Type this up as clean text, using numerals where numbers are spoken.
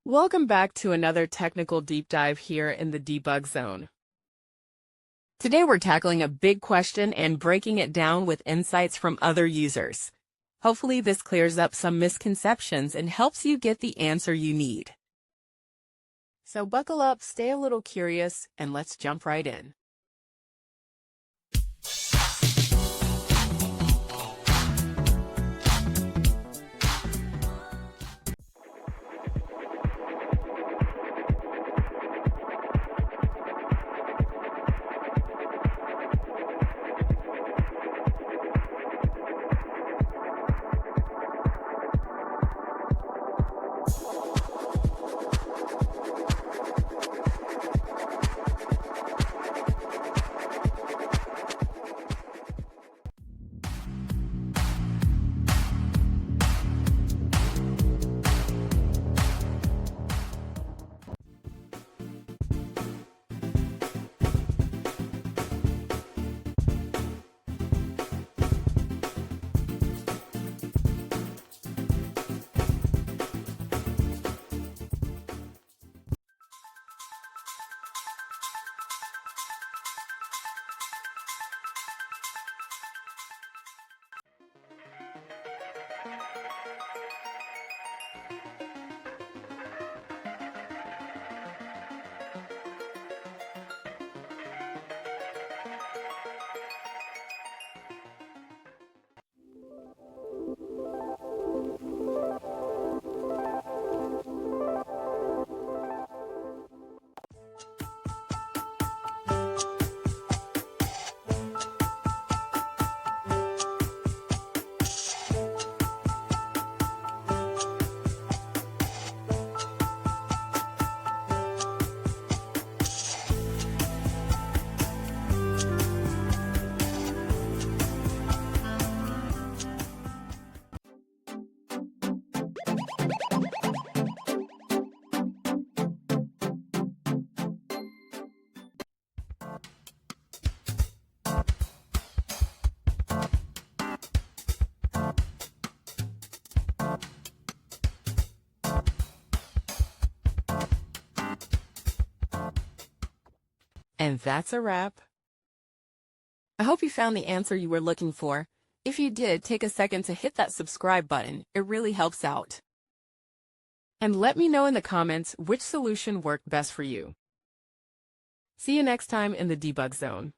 Welcome back to another technical deep dive here in the debug zone. Today we're tackling a big question and breaking it down with insights from other users. Hopefully this clears up some misconceptions and helps you get the answer you need. So buckle up, stay a little curious, and let's jump right in. And that's a wrap. I hope you found the answer you were looking for. If you did, take a second to hit that subscribe button. It really helps out. And let me know in the comments which solution worked best for you. See you next time in the debug zone.